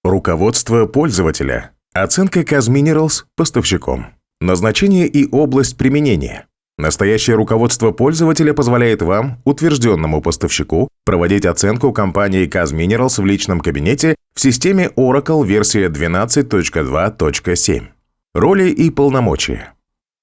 Руководство пользователя. Оценка Kazminerals поставщиком. Назначение и область применения. Настоящее руководство пользователя позволяет вам, утвержденному поставщику, проводить оценку компании Kazminerals в личном кабинете в системе Oracle версия 12.2.7. Роли и полномочия.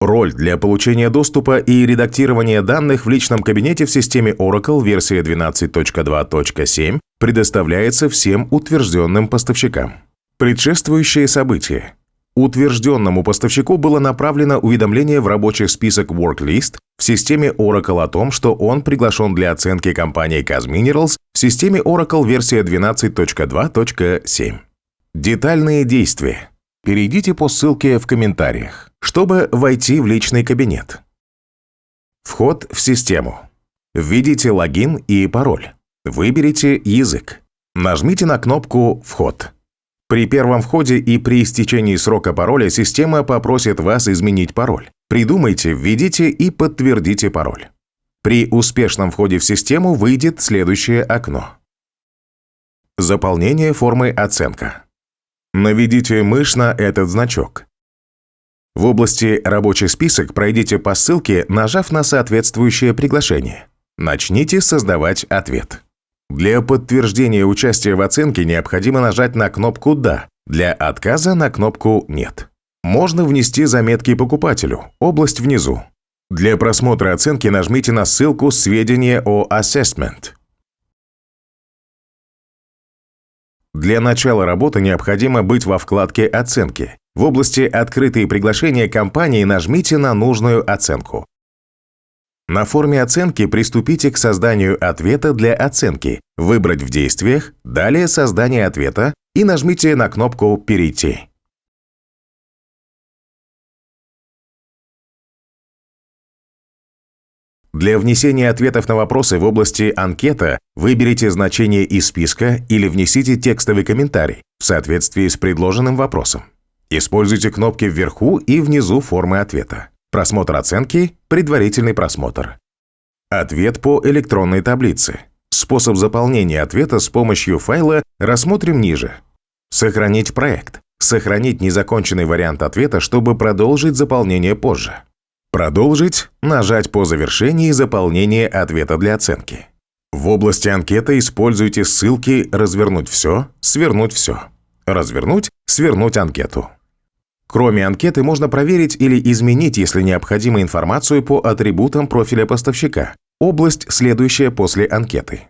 Роль для получения доступа и редактирования данных в личном кабинете в системе Oracle версия 12.2.7 предоставляется всем утвержденным поставщикам. Предшествующие события. Утвержденному поставщику было направлено уведомление в рабочий список Worklist в системе Oracle о том, что он приглашен для оценки компании Kazminerals в системе Oracle версия 12.2.7. Детальные действия. Перейдите по ссылке в комментариях, чтобы войти в личный кабинет. Вход в систему. Введите логин и пароль. Выберите язык. Нажмите на кнопку «Вход». При первом входе и при истечении срока пароля система попросит вас изменить пароль. Придумайте, введите и подтвердите пароль. При успешном входе в систему выйдет следующее окно. Заполнение формы «Оценка». Наведите мышь на этот значок. В области «Рабочий список» пройдите по ссылке, нажав на соответствующее приглашение. Начните создавать ответ. Для подтверждения участия в оценке необходимо нажать на кнопку «Да», для отказа на кнопку «Нет». Можно внести заметки покупателю, область внизу. Для просмотра оценки нажмите на ссылку «Сведения о Assessment». Для начала работы необходимо быть во вкладке «Оценки». В области «Открытые приглашения компании» нажмите на нужную оценку. На форме оценки приступите к созданию ответа для оценки, выбрать в действиях, далее создание ответа и нажмите на кнопку «Перейти». Для внесения ответов на вопросы в области «Анкета» выберите значение из списка или внесите текстовый комментарий в соответствии с предложенным вопросом. Используйте кнопки вверху и внизу формы ответа. Просмотр оценки, предварительный просмотр. Ответ по электронной таблице. Способ заполнения ответа с помощью файла рассмотрим ниже. Сохранить проект. Сохранить незаконченный вариант ответа, чтобы продолжить заполнение позже. Продолжить. Нажать по завершении заполнения ответа для оценки. В области анкеты используйте ссылки «Развернуть все», «Свернуть все». Развернуть, свернуть анкету. Кроме анкеты можно проверить или изменить, если необходимо, информацию по атрибутам профиля поставщика. Область, следующая после анкеты.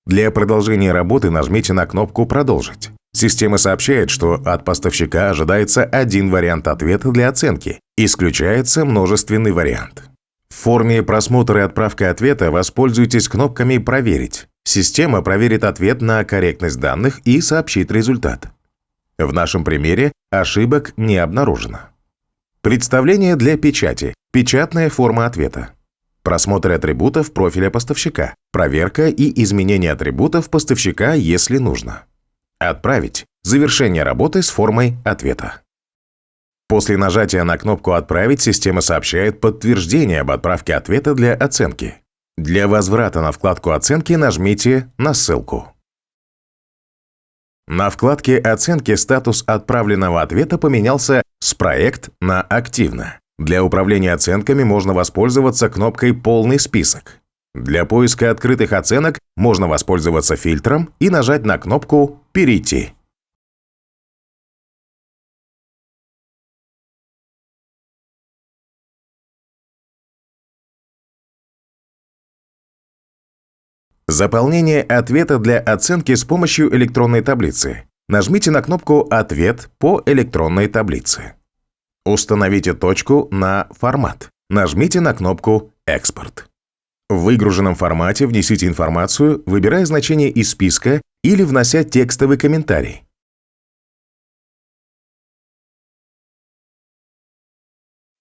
Для продолжения работы нажмите на кнопку «Продолжить». Система сообщает, что от поставщика ожидается один вариант ответа для оценки. Исключается множественный вариант. В форме просмотра и отправка ответа воспользуйтесь кнопками «Проверить». Система проверит ответ на корректность данных и сообщит результат. В нашем примере ошибок не обнаружено. Представление для печати. Печатная форма ответа. Просмотр атрибутов профиля поставщика. Проверка и изменение атрибутов поставщика, если нужно. Отправить. Завершение работы с формой ответа. После нажатия на кнопку «Отправить» система сообщает подтверждение об отправке ответа для оценки. Для возврата на вкладку «Оценки» нажмите на ссылку. На вкладке «Оценки» статус отправленного ответа поменялся с «Проект» на «Активно». Для управления оценками можно воспользоваться кнопкой «Полный список». Для поиска открытых оценок можно воспользоваться фильтром и нажать на кнопку «Перейти». Заполнение ответа для оценки с помощью электронной таблицы. Нажмите на кнопку «Ответ по электронной таблице». Установите точку на «Формат». Нажмите на кнопку «Экспорт». В выгруженном формате внесите информацию, выбирая значение из списка или внося текстовый комментарий.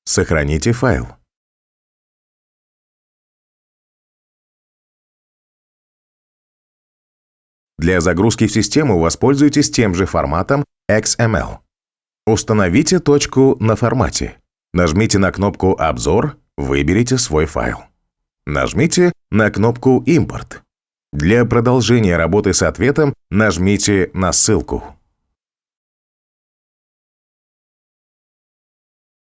Сохраните файл. Для загрузки в систему воспользуйтесь тем же форматом XML. Установите точку на формате. Нажмите на кнопку «Обзор», выберите свой файл. Нажмите на кнопку «Импорт». Для продолжения работы с ответом нажмите на ссылку.